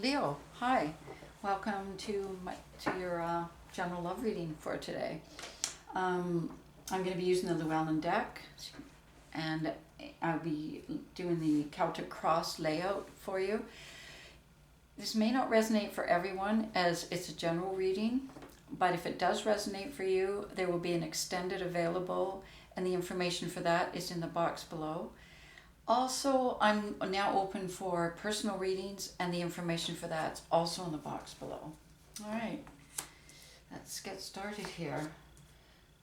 Leo, hi. Welcome to your general love reading for today. I'm going to be using the Llewellyn deck, and I'll be doing the Celtic Cross layout for you. This may not resonate for everyone as it's a general reading, but if it does resonate for you, there will be an extended available, and the information for that is in the box below. Also, I'm now open for personal readings, and the information for that's also in the box below. All right, let's get started here.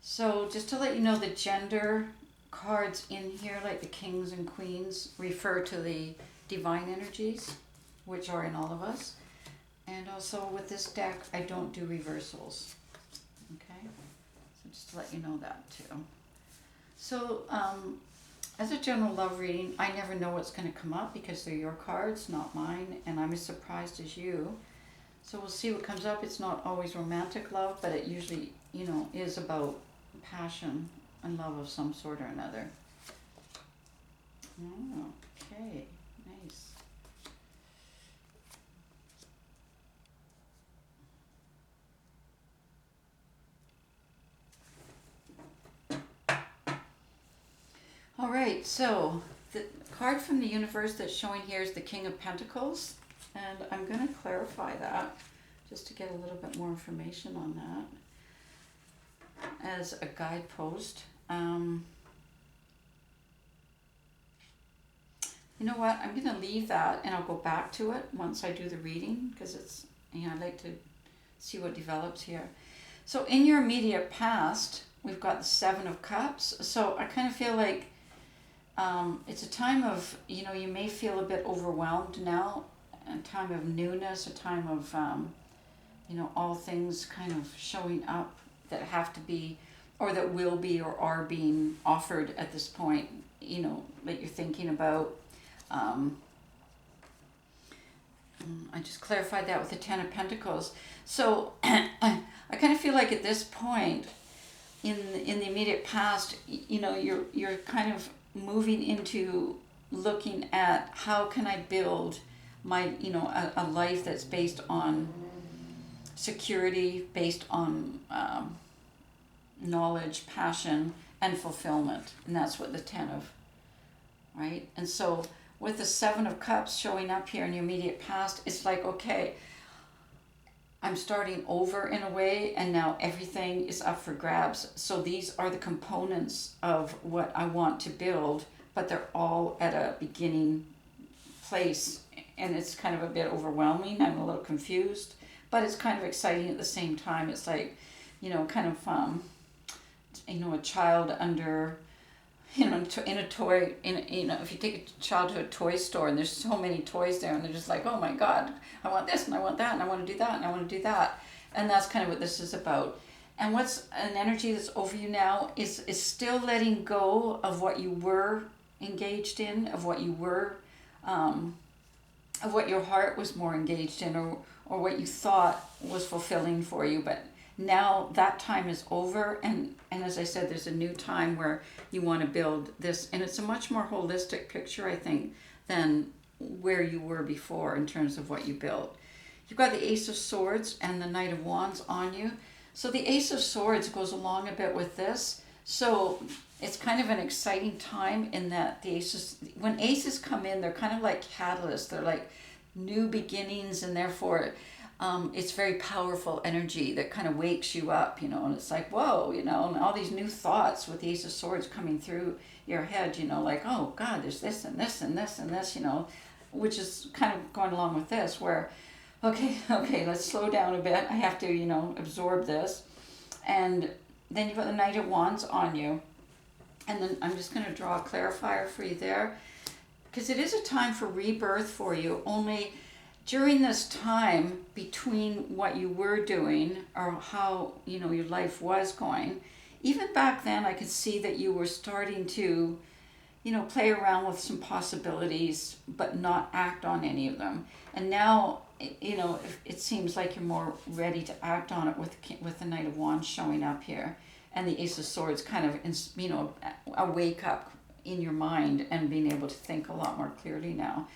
So just to let you know, the gender cards in here, like the kings and queens, refer to the divine energies, which are in all of us. And also with this deck, I don't do reversals. Okay, so just to let you know that too. So, as a general love reading, I never know what's going to come up because they're your cards, not mine, and I'm as surprised as you. So we'll see what comes up. It's not always romantic love, but it usually, is about passion and love of some sort or another. Okay, nice. All right, so the card from the universe that's showing here is the King of Pentacles, and I'm going to clarify that just to get a little bit more information on that as a guidepost. You know what? I'm going to leave that and I'll go back to it once I do the reading because I like to see what develops here. So in your immediate past, we've got the Seven of Cups. So I kind of feel like it's a time of, you may feel a bit overwhelmed now, a time of newness, a time of, all things kind of showing up that have to be, or that will be, or are being offered at this point, that you're thinking about. I just clarified that with the Ten of Pentacles. So I kind of feel like at this point in the immediate past, you're kind of moving into looking at how can I build my, a life that's based on security, based on knowledge, passion, and fulfillment. And that's what the Ten of, right? And so with the Seven of Cups showing up here in your immediate past, it's like, okay, I'm starting over in a way, and now everything is up for grabs. So these are the components of what I want to build, but they're all at a beginning place, and it's kind of a bit overwhelming. I'm a little confused, but it's kind of exciting at the same time. It's like, kind of, a child under, in a toy, if you take a child to a toy store and there's so many toys there and they're just like, oh my God, I want this and I want that and I want to do that and I want to do that. And that's kind of what this is about. And what's an energy that's over you now is still letting go of what you were engaged in, of what you were, of what your heart was more engaged in, or what you thought was fulfilling for you. But now that time is over, and as I said, there's a new time where you want to build this, and it's a much more holistic picture, I think, than where you were before in terms of what you built. You've got the Ace of Swords and the Knight of Wands on you. So the Ace of Swords goes along a bit with this. So it's kind of an exciting time in that when aces come in, they're kind of like catalysts. They're like new beginnings, and therefore it's very powerful energy that kind of wakes you up, and it's like, whoa, and all these new thoughts with the Ace of Swords coming through your head, like, oh God, there's this and this and this and this, which is kind of going along with this where, okay, let's slow down a bit. I have to, absorb this. And then you've got the Knight of Wands on you. And then I'm just going to draw a clarifier for you there, because it is a time for rebirth for you, only during this time between what you were doing or how, your life was going, even back then I could see that you were starting to, play around with some possibilities, but not act on any of them. And now, it seems like you're more ready to act on it with the Knight of Wands showing up here. And the Ace of Swords kind of, a wake up in your mind and being able to think a lot more clearly now.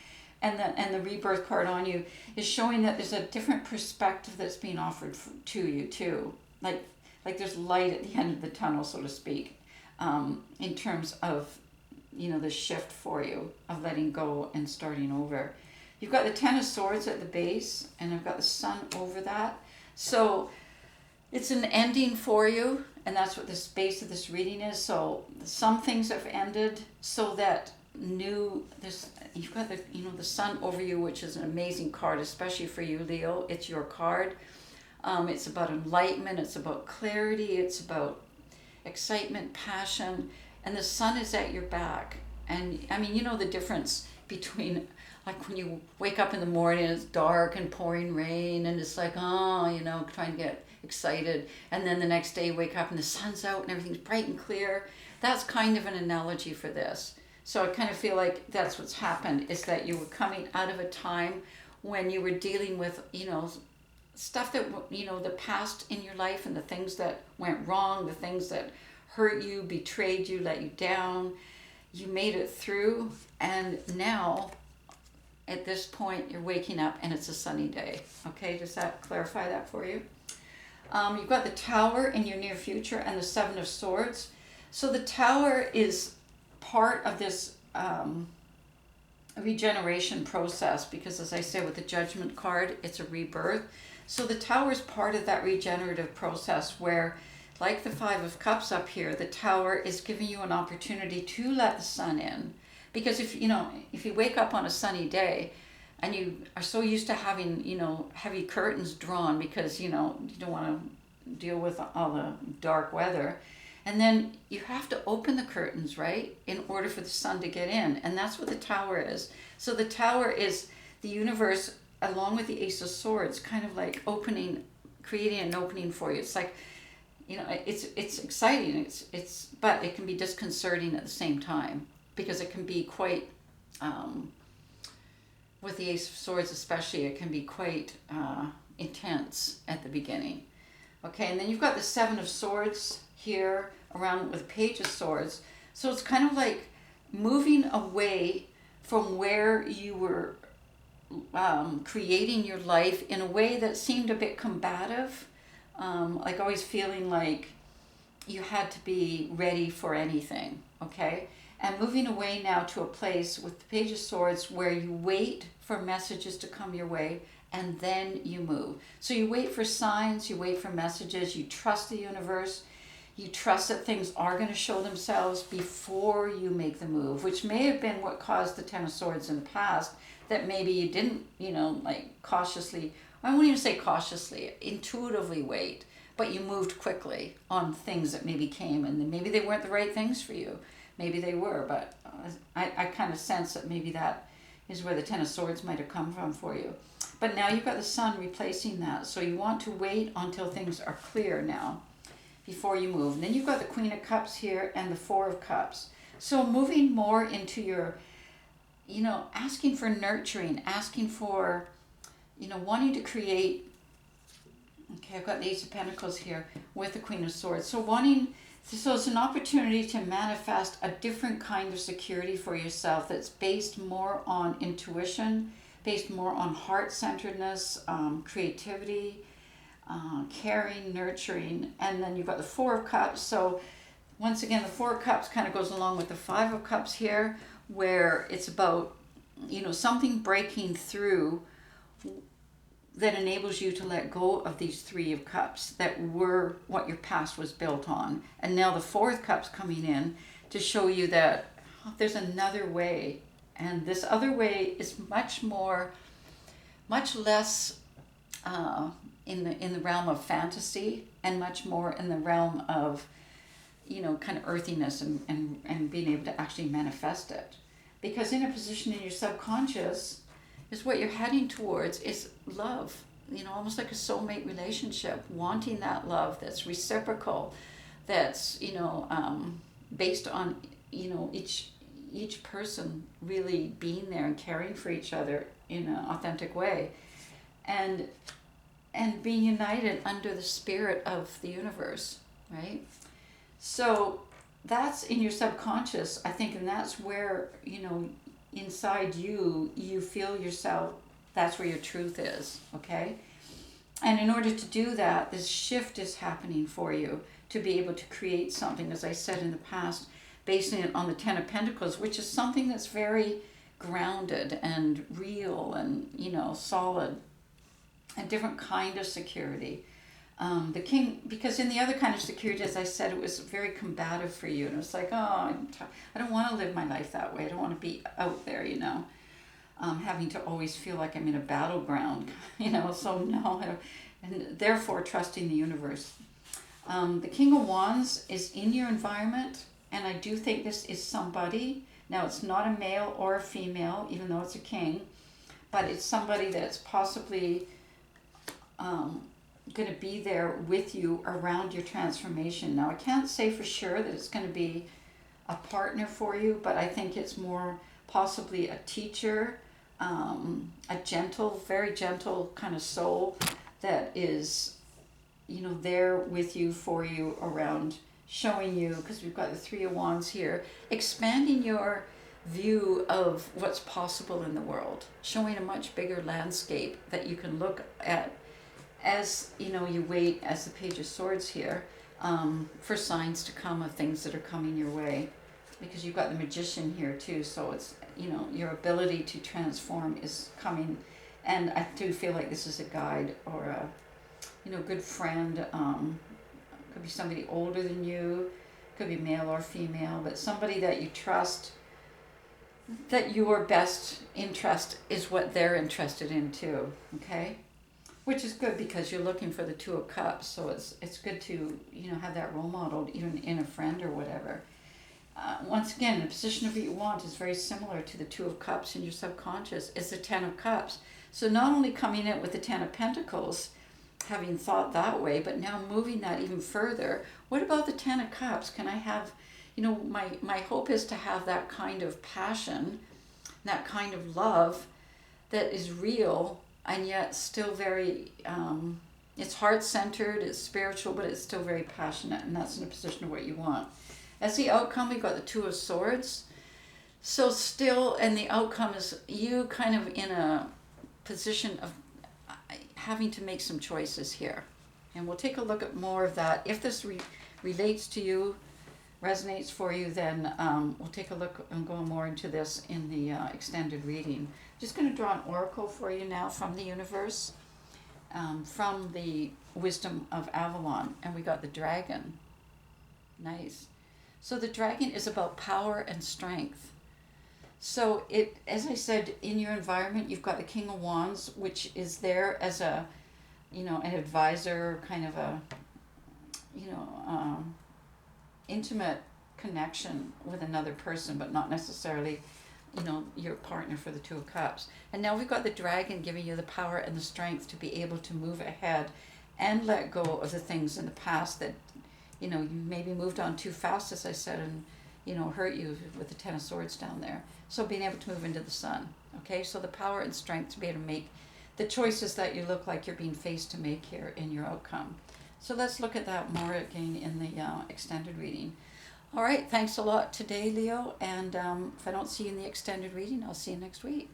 and the rebirth card on you is showing that there's a different perspective that's being offered to you too. Like there's light at the end of the tunnel, so to speak, in terms of, the shift for you of letting go and starting over. You've got the Ten of Swords at the base, and I've got the Sun over that. So it's an ending for you, and that's what the base of this reading is. So some things have ended, so that you've got the Sun over you, which is an amazing card, especially for you, Leo. It's your card. It's about enlightenment. It's about clarity. It's about excitement, passion, and the Sun is at your back. And I mean, the difference between, like, when you wake up in the morning, it's dark and pouring rain, and it's like, trying to get excited, and then the next day you wake up and the sun's out and everything's bright and clear. That's kind of an analogy for this. So I kind of feel like that's what's happened, is that you were coming out of a time when you were dealing with, stuff that, the past in your life, and the things that went wrong, the things that hurt you, betrayed you, let you down. You made it through, and now at this point you're waking up and it's a sunny day. Okay, does that clarify that for you? You've got the Tower in your near future and the Seven of Swords. So the Tower is part of this regeneration process, because, as I said, with the Judgment card, it's a rebirth. So the Tower is part of that regenerative process where, like the Five of Cups up here, the Tower is giving you an opportunity to let the sun in. Because if you wake up on a sunny day and you are so used to having, heavy curtains drawn because, you don't want to deal with all the dark weather, and then you have to open the curtains, right, in order for the sun to get in. And that's what the Tower is. So the Tower is the universe, along with the Ace of Swords, kind of like creating an opening for you. It's like, it's exciting. But it can be disconcerting at the same time, because it can be quite, with the Ace of Swords especially, it can be quite intense at the beginning. Okay, and then you've got the Seven of Swords here around with the Page of Swords. So it's kind of like moving away from where you were creating your life in a way that seemed a bit combative, like always feeling like you had to be ready for anything, okay? And moving away now to a place with the Page of Swords where you wait for messages to come your way, and then you move. So you wait for signs, you wait for messages, you trust the universe, you trust that things are going to show themselves before you make the move, which may have been what caused the Ten of Swords in the past, that maybe you didn't, cautiously, I won't even say cautiously, intuitively wait, but you moved quickly on things that maybe came, and maybe they weren't the right things for you. Maybe they were, but I kind of sense that maybe that is where the Ten of Swords might have come from for you. But now you've got the Sun replacing that, so you want to wait until things are clear now before you move. And then you've got the Queen of Cups here and the Four of Cups. So moving more into your, asking for nurturing, asking for, wanting to create. Okay, I've got the Ace of Pentacles here with the Queen of Swords. So it's an opportunity to manifest a different kind of security for yourself that's based more on intuition, based more on heart-centeredness, creativity, caring, nurturing. And then you've got the Four of Cups. So once again, the Four of Cups kind of goes along with the Five of Cups here, where it's about, something breaking through that enables you to let go of these Three of Cups that were what your past was built on. And now the Fourth Cup's coming in to show you that there's another way. And this other way is much less in the realm of fantasy, and much more in the realm of, kind of earthiness and being able to actually manifest it. Because in a position in your subconscious is what you're heading towards is love, almost like a soulmate relationship, wanting that love that's reciprocal, that's, based on, each person really being there and caring for each other in an authentic way, and being united under the spirit of the universe, right? So that's in your subconscious, I think, and that's where, inside you, you feel yourself, that's where your truth is, okay? And in order to do that, this shift is happening for you to be able to create something, as I said in the past, basing it on the Ten of Pentacles, which is something that's very grounded and real and, solid, a different kind of security. The king, because in the other kind of security, as I said, it was very combative for you. And it was like, I don't want to live my life that way. I don't want to be out there, having to always feel like I'm in a battleground, so no, and therefore trusting the universe. The King of Wands is in your environment, and I do think this is somebody. Now, it's not a male or a female, even though it's a king, but it's somebody that's possibly going to be there with you around your transformation. Now, I can't say for sure that it's going to be a partner for you, but I think it's more possibly a teacher, a gentle, very gentle kind of soul that is, there with you, for you, around, showing you, because we've got the Three of Wands here, expanding your view of what's possible in the world, showing a much bigger landscape that you can look at as, you wait, as the Page of Swords here, for signs to come of things that are coming your way. Because you've got the Magician here too, so it's, your ability to transform is coming. And I do feel like this is a guide or a, good friend. Could be somebody older than you, could be male or female, but somebody that you trust, that your best interest is what they're interested in too, okay? Which is good because you're looking for the Two of Cups, so it's good to, have that role model even in a friend or whatever. Once again, the position of what you want is very similar to the Two of Cups in your subconscious. It's the Ten of Cups. So not only coming in with the Ten of Pentacles, having thought that way, but now moving that even further. What about the Ten of Cups? Can I have, my hope is to have that kind of passion, that kind of love that is real and yet still very, it's heart-centered, it's spiritual, but it's still very passionate, and that's in a position of what you want. As the outcome, we've got the Two of Swords. So still, and the outcome is you kind of in a position of having to make some choices here. And we'll take a look at more of that. If this relates to you, resonates for you, then we'll take a look and go more into this in the extended reading. Just going to draw an oracle for you now from the universe, from the Wisdom of Avalon. And we got the dragon. Nice. So the dragon is about power and strength. So it, as I said, in your environment, you've got the King of Wands, which is there as a, an advisor, kind of a, intimate connection with another person, but not necessarily, your partner for the Two of Cups. And now we've got the dragon giving you the power and the strength to be able to move ahead and let go of the things in the past that, you maybe moved on too fast, as I said, and, hurt you with the Ten of Swords down there. So being able to move into the sun, okay? So the power and strength to be able to make the choices that you look like you're being faced to make here in your outcome. So let's look at that more again in the extended reading. All right, thanks a lot today, Leo. And if I don't see you in the extended reading, I'll see you next week.